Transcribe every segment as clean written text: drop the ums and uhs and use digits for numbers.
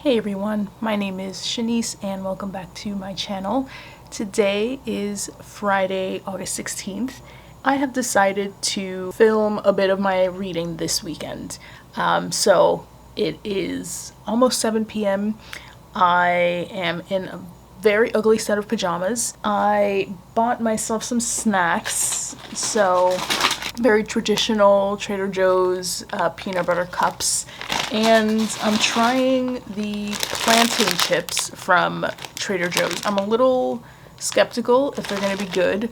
Hey everyone, my name is Shanice and welcome back to my channel. Today is Friday, August 16th. I have decided to film a bit of my reading this weekend. So it is almost 7 p.m. I am in a very ugly set of pajamas. I bought myself some snacks, so very traditional Trader Joe's peanut butter cups, and I'm trying the plantain chips from Trader Joe's. I'm a little skeptical if they're gonna be good,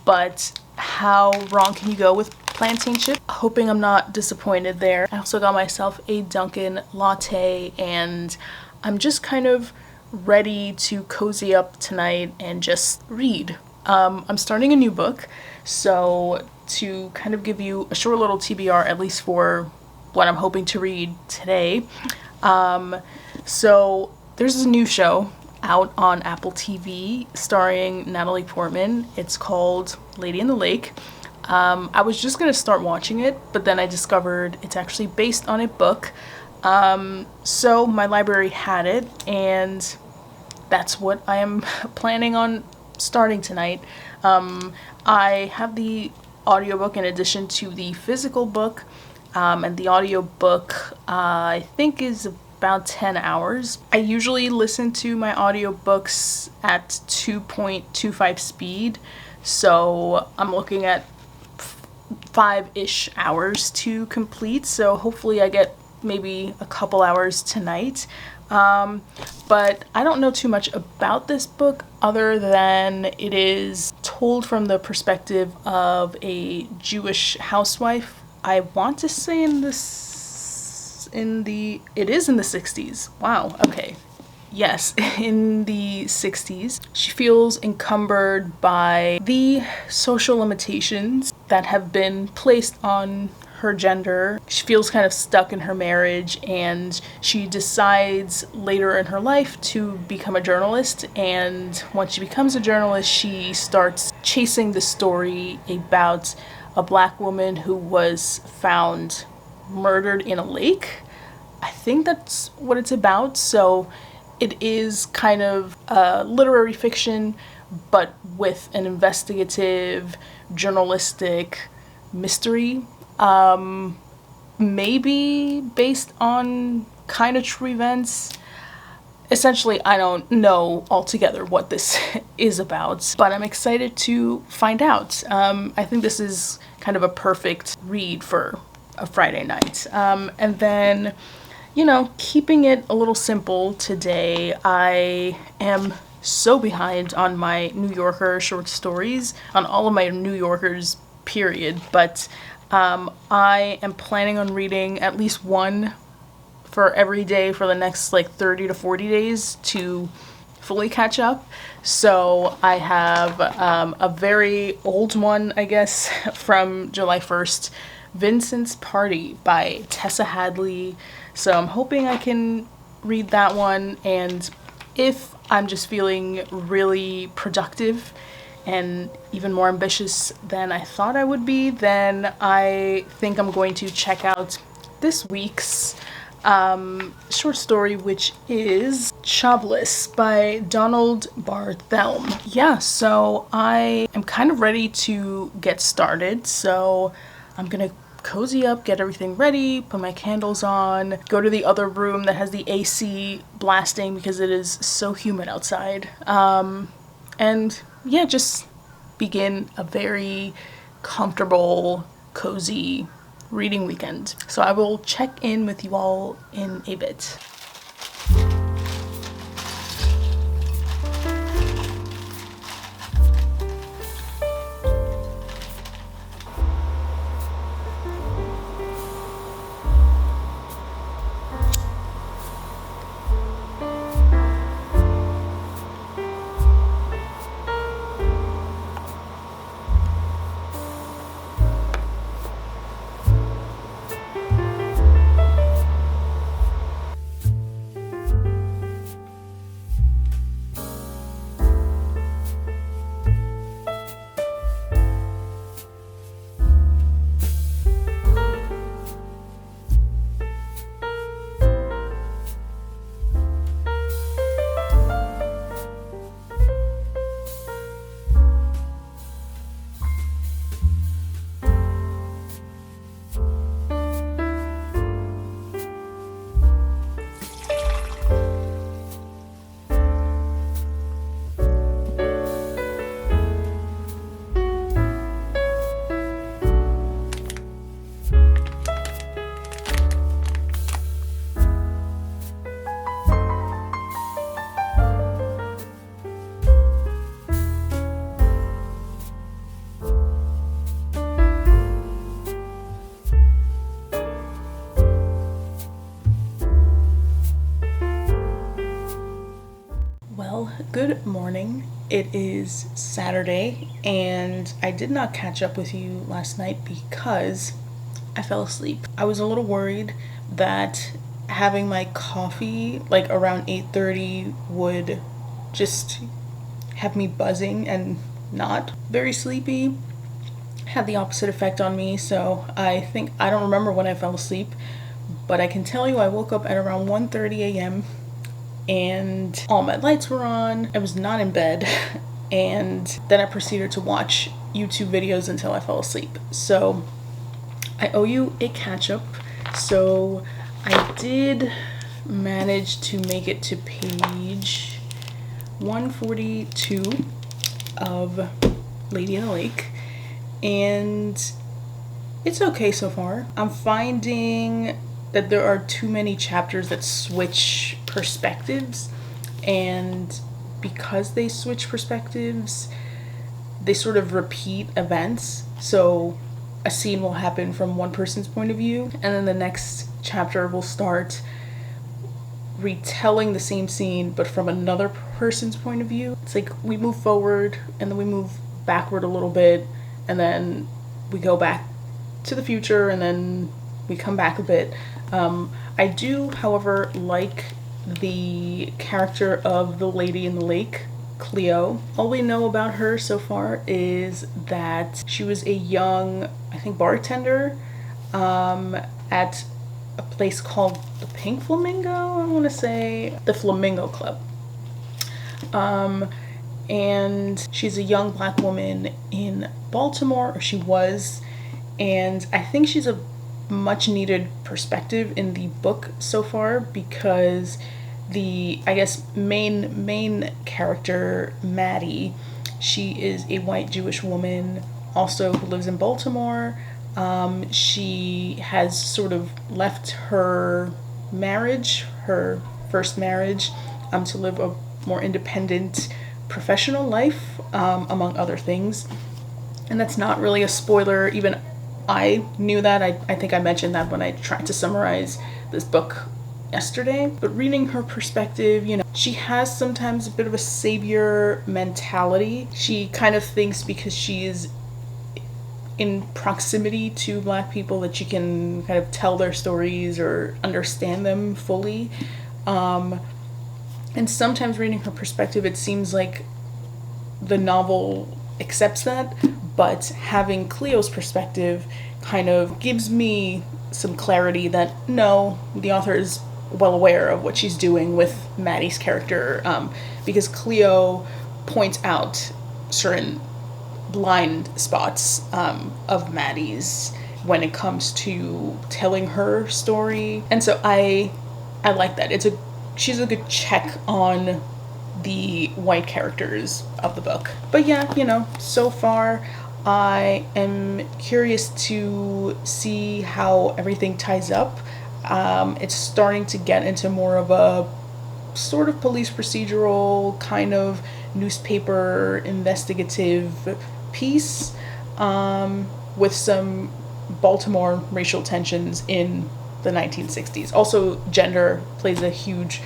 but how wrong can you go with plantain chips? Hoping I'm not disappointed there. I also got myself a Dunkin' latte, and I'm just kind of ready to cozy up tonight and just read. I'm starting a new book, so to kind of give you a short little TBR, at least for what I'm hoping to read today. So there's a new show out on Apple TV starring Natalie Portman. It's called Lady in the Lake. I was just gonna start watching it, but then I discovered it's actually based on a book. So my library had it, and that's what I am planning on starting tonight. I have the audiobook in addition to the physical book, and the audiobook I think is about 10 hours. I usually listen to my audiobooks at 2.25 speed, so I'm looking at 5-ish hours to complete, so hopefully I get maybe a couple hours tonight. But I don't know too much about this book other than it is told from the perspective of a Jewish housewife. I want to say it is in the 60s. Wow, okay. Yes, in the 60s. She feels encumbered by the social limitations that have been placed on her gender. She feels kind of stuck in her marriage, and she decides later in her life to become a journalist. And once she becomes a journalist, she starts chasing the story about a black woman who was found murdered in a lake. I think that's what it's about. So it is kind of literary fiction, but with an investigative, journalistic mystery. Maybe based on kind of true events. Essentially, I don't know altogether what this is about, but I'm excited to find out. I think this is kind of a perfect read for a Friday night. And then, keeping it a little simple today, I am so behind on my New Yorker short stories, on all of my New Yorkers, period, but I am planning on reading at least one for every day for the next 30 to 40 days to fully catch up. So I have a very old one, I guess, from July 1st, Vincent's Party by Tessa Hadley. So I'm hoping I can read that one, and if I'm just feeling really productive and even more ambitious than I thought I would be, then I think I'm going to check out this week's short story, which is Jobless by Donald Barthelme. Yeah, so I am kind of ready to get started, so I'm gonna cozy up, get everything ready, put my candles on, go to the other room that has the AC blasting because it is so humid outside, and yeah, just begin a very comfortable, cozy reading weekend. So I will check in with you all in a bit. good morning. It is Saturday, and I did not catch up with you last night because I fell asleep. I was a little worried that having my coffee like around 8:30 would just have me buzzing and not very sleepy. Had the opposite effect on me, so I don't remember when I fell asleep, but I can tell you I woke up at around 1:30 a.m. and all my lights were on. I was not in bed, and then I proceeded to watch YouTube videos until I fell asleep. So I owe you a catch up. So I did manage to make it to page 142 of Lady in the Lake, and it's okay so far. I'm finding that there are too many chapters that switch perspectives, and because they switch perspectives, they sort of repeat events. So a scene will happen from one person's point of view, and then the next chapter will start retelling the same scene but from another person's point of view. It's like we move forward and then we move backward a little bit, and then we go back to the future, and then we come back a bit. I do, however, like the character of the Lady in the Lake, Cleo. All we know about her so far is that she was a young, I think, bartender at a place called the Pink Flamingo, I want to say, the Flamingo Club. And she's a young black woman in Baltimore, or she was, and I think she's a much needed perspective in the book so far, because the, I guess, main character, Maddie, she is a white Jewish woman also who lives in Baltimore. She has sort of left her marriage, her first marriage, to live a more independent professional life, among other things. And that's not really a spoiler. Even I knew that. I think I mentioned that when I tried to summarize this book yesterday. But reading her perspective, she has sometimes a bit of a savior mentality. She kind of thinks because she is in proximity to black people that she can kind of tell their stories or understand them fully. And sometimes reading her perspective, it seems like the novel accepts that, but having Cleo's perspective kind of gives me some clarity that no, the author is well aware of what she's doing with Maddie's character, because Cleo points out certain blind spots of Maddie's when it comes to telling her story. And so I like that. She's a good check on the white characters of the book. But yeah, so far I am curious to see how everything ties up. It's starting to get into more of a sort of police procedural kind of newspaper investigative piece, with some Baltimore racial tensions in the 1960s. Also, gender plays a huge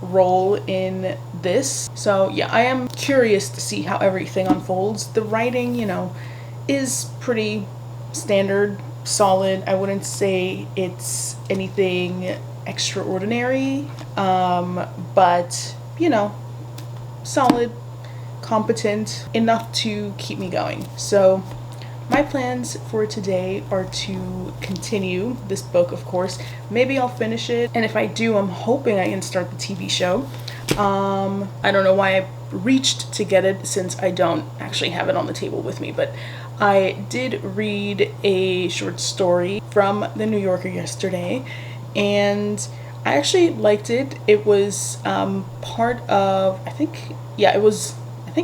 role in this. So yeah, I am curious to see how everything unfolds. The writing, is pretty standard, solid. I wouldn't say it's anything extraordinary, but solid, competent, enough to keep me going. So my plans for today are to continue this book, of course. Maybe I'll finish it, and if I do, I'm hoping I can start the TV show. I don't know why I reached to get it, since I don't actually have it on the table with me, but I did read a short story from the New Yorker yesterday, and I actually liked it. It was part of, I think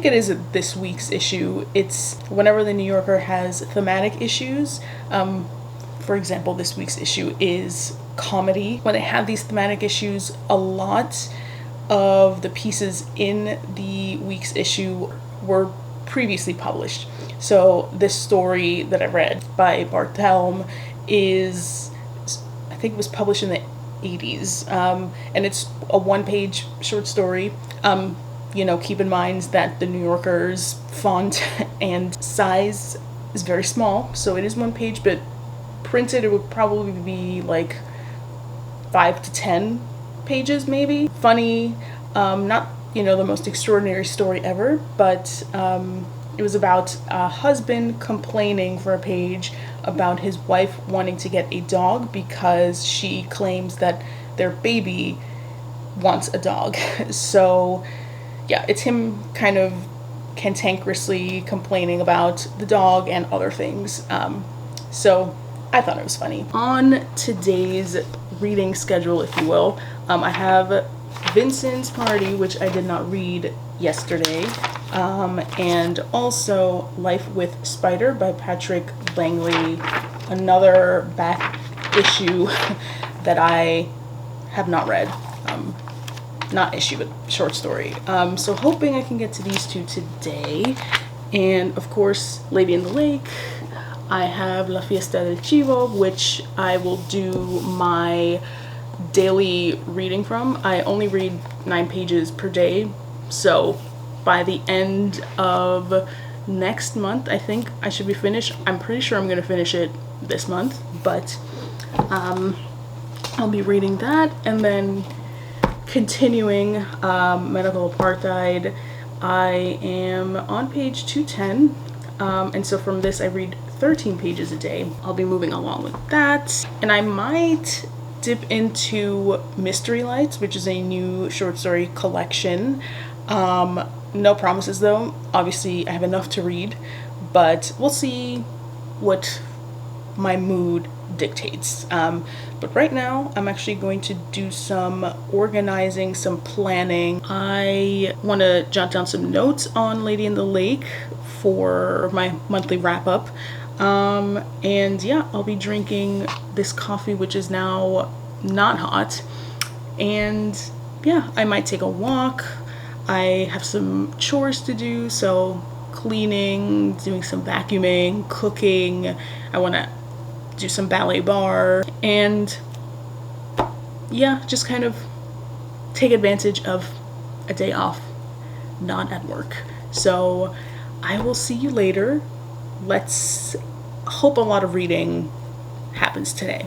it is this week's issue. It's whenever the New Yorker has thematic issues. For example, this week's issue is comedy. When they have these thematic issues, a lot of the pieces in the week's issue were previously published. So this story that I read by Bart Helm is, I think it was published in the 80s, and it's a one-page short story. keep in mind that the New Yorker's font and size is very small, so it is one page, but printed it would probably be like 5 to 10 pages maybe. Funny, not the most extraordinary story ever, but it was about a husband complaining for a page about his wife wanting to get a dog because she claims that their baby wants a dog. So yeah, it's him kind of cantankerously complaining about the dog and other things. So I thought it was funny. On today's reading schedule, if you will, I have Vincent's Party, which I did not read yesterday, and also Life with Spider by Patrick Langley, another back issue that I have not read. Not issue, but short story. So hoping I can get to these two today. And of course, Lady in the Lake. I have La Fiesta del Chivo, which I will do my daily reading from. I only read 9 pages per day, so by the end of next month, I think I should be finished. I'm pretty sure I'm going to finish it this month, but I'll be reading that, and then continuing Medical Apartheid. I am on page 210, and so from this I read 13 pages a day. I'll be moving along with that, and I might dip into Mystery Lights, which is a new short story collection. No promises though. Obviously I have enough to read, but we'll see what my mood dictates. But right now I'm actually going to do some organizing, some planning. I want to jot down some notes on Lady in the Lake for my monthly wrap up. And yeah, I'll be drinking this coffee, which is now not hot, and yeah, I might take a walk. I have some chores to do, so cleaning, doing some vacuuming, cooking. I want to do some ballet bar, and yeah, just kind of take advantage of a day off, not at work. So I will see you later. Let's hope a lot of reading happens today.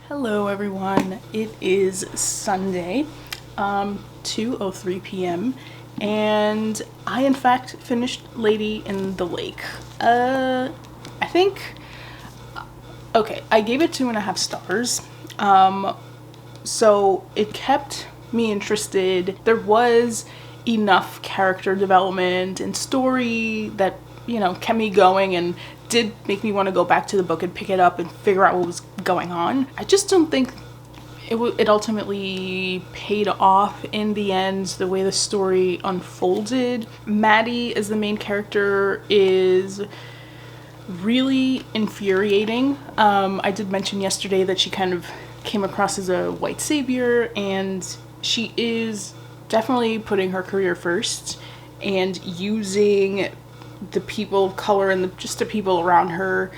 Hello everyone, it is Sunday, 2:03 p.m. and I in fact finished Lady in the Lake. I think, okay, I gave it 2.5 stars. So it kept me interested. There was enough character development and story that, kept me going and did make me want to go back to the book and pick it up and figure out what was going on. I just don't think it ultimately paid off in the end, the way the story unfolded. Maddie as the main character is really infuriating. I did mention yesterday that she kind of came across as a white savior, and she is definitely putting her career first and using the people of color and just the people around her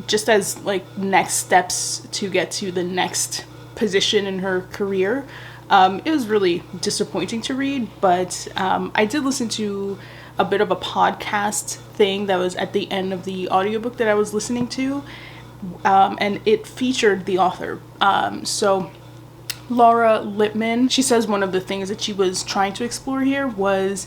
just as like next steps to get to the next position in her career. It was really disappointing to read, but I did listen to a bit of a podcast thing that was at the end of the audiobook that I was listening to, and it featured the author. So Laura Lippman, she says one of the things that she was trying to explore here was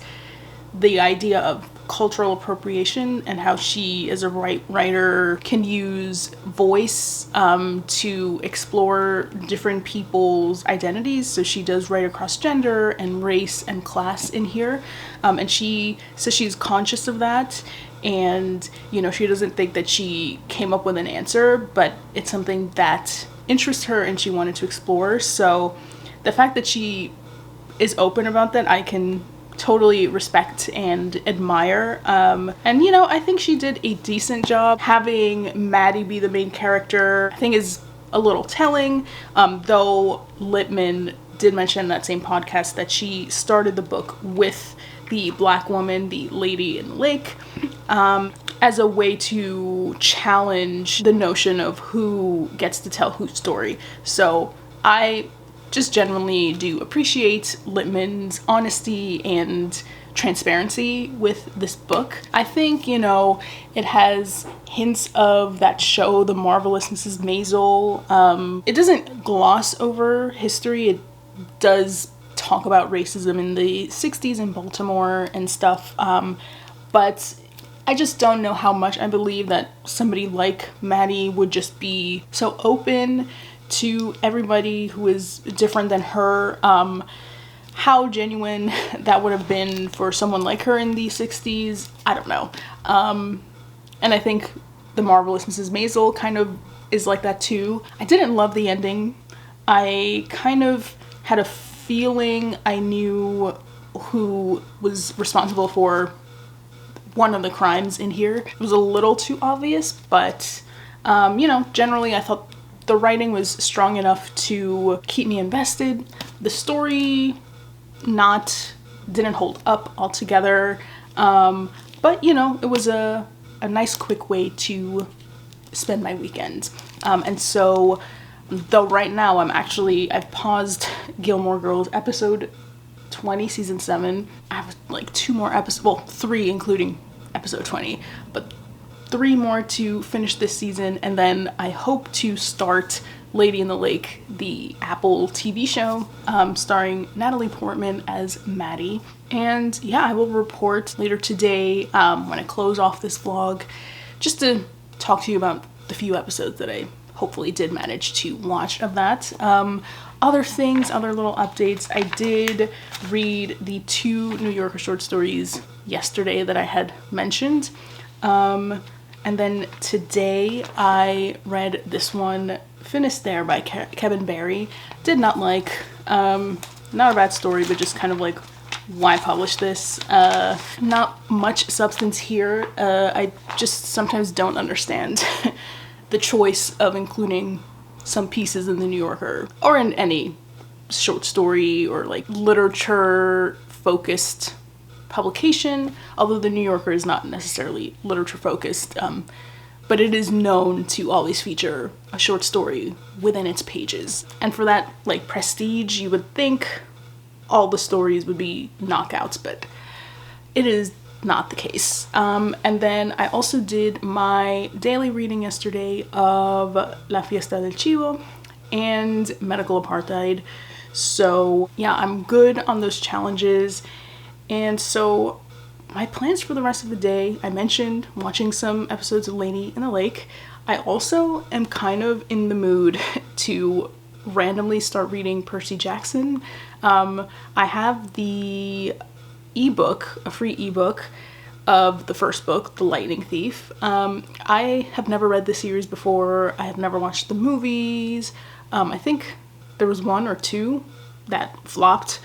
the idea of cultural appropriation and how she, as a writer, can use voice to explore different people's identities. So she does write across gender and race and class in here. And she says she's conscious of that. And, you know, she doesn't think that she came up with an answer, but it's something that interests her and she wanted to explore. So the fact that she is open about that, I can totally respect and admire. And, you know, I think she did a decent job. Having Maddie be the main character, I think, is a little telling, though Lippman did mention in that same podcast that she started the book with the black woman, the lady in the lake, as a way to challenge the notion of who gets to tell whose story. So I just genuinely do appreciate Lippman's honesty and transparency with this book. I think, you know, it has hints of that show, The Marvelous Mrs. Maisel. It doesn't gloss over history. It does talk about racism in the 60s in Baltimore and stuff. But I just don't know how much I believe that somebody like Maddie would just be so open to everybody who is different than her. How genuine that would have been for someone like her in the 60s, I don't know. And I think The Marvelous Mrs. Maisel kind of is like that too. I didn't love the ending. I kind of had a feeling I knew who was responsible for one of the crimes in here. It was a little too obvious, but you know, generally I thought the writing was strong enough to keep me invested. The story didn't hold up altogether, but you know, it was a nice quick way to spend my weekend. And so, though right now I've paused Gilmore Girls episode 20, season 7. I have like 2 more episodes, well, 3 including episode 20, but 3 more to finish this season, and then I hope to start Lady in the Lake, the Apple TV show, starring Natalie Portman as Maddie. And yeah, I will report later today when I close off this vlog, just to talk to you about the few episodes that I hopefully did manage to watch of that. Other things, other little updates. I did read the 2 New Yorker short stories yesterday that I had mentioned. And then today I read this one, Finisterre by Kevin Barry. Did not like. Not a bad story, but just kind of like, why publish this? Not much substance here. I just sometimes don't understand the choice of including some pieces in the New Yorker or in any short story or like literature focused publication, although the New Yorker is not necessarily literature focused, but it is known to always feature a short story within its pages. And for that like prestige, you would think all the stories would be knockouts, but it is not the case. And then I also did my daily reading yesterday of La Fiesta del Chivo and Medical Apartheid. So yeah, I'm good on those challenges. And so my plans for the rest of the day, I mentioned watching some episodes of Lady in the Lake. I also am kind of in the mood to randomly start reading Percy Jackson. I have the ebook, a free ebook of the first book, The Lightning Thief. I have never read the series before. I have never watched the movies. I think there was 1 or 2 that flopped.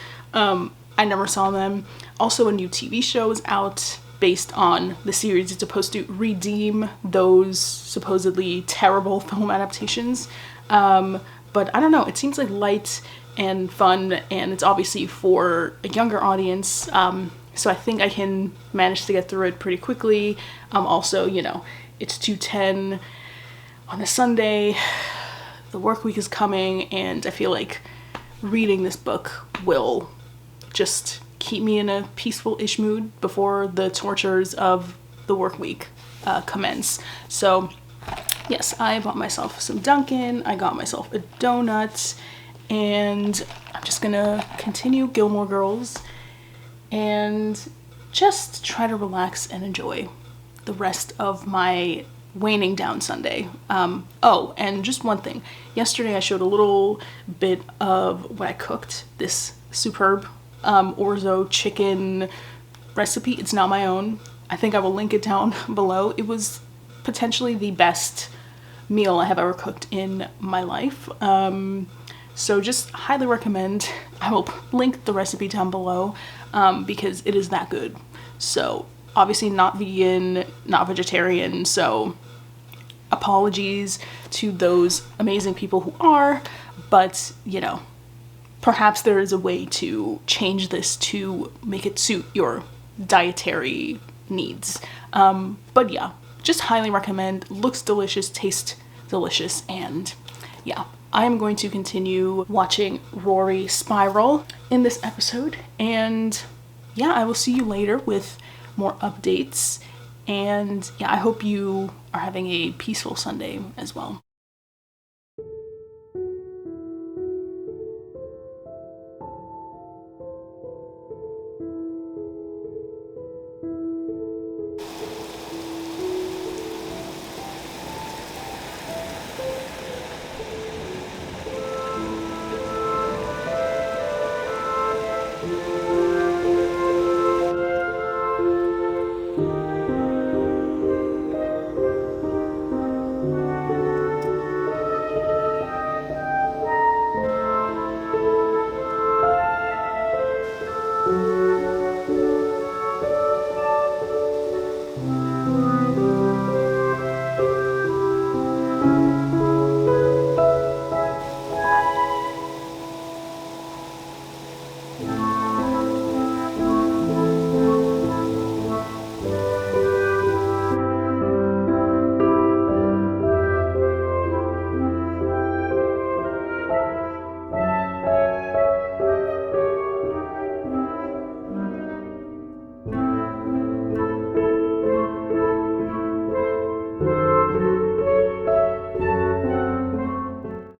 I never saw them. Also, a new TV show is out based on the series. It's supposed to redeem those supposedly terrible film adaptations. But I don't know, it seems like light and fun, and it's obviously for a younger audience. So I think I can manage to get through it pretty quickly. Also, you know, it's 2:10 on a Sunday. The work week is coming, and I feel like reading this book will just keep me in a peaceful-ish mood before the tortures of the work week commence. So yes, I bought myself some Dunkin', I got myself a donut, and I'm just gonna continue Gilmore Girls and just try to relax and enjoy the rest of my waning down Sunday. Oh, and just one thing. Yesterday I showed a little bit of what I cooked, this superb orzo chicken recipe. It's not my own. I think I will link it down below. It was potentially the best meal I have ever cooked in my life. So just highly recommend. I will link the recipe down below because it is that good. So obviously not vegan, not vegetarian, so apologies to those amazing people who are, but you know, perhaps there is a way to change this to make it suit your dietary needs. But yeah, just highly recommend. Looks delicious, tastes delicious, and yeah, I am going to continue watching Rory spiral in this episode, and yeah, I will see you later with more updates, and yeah, I hope you are having a peaceful Sunday as well.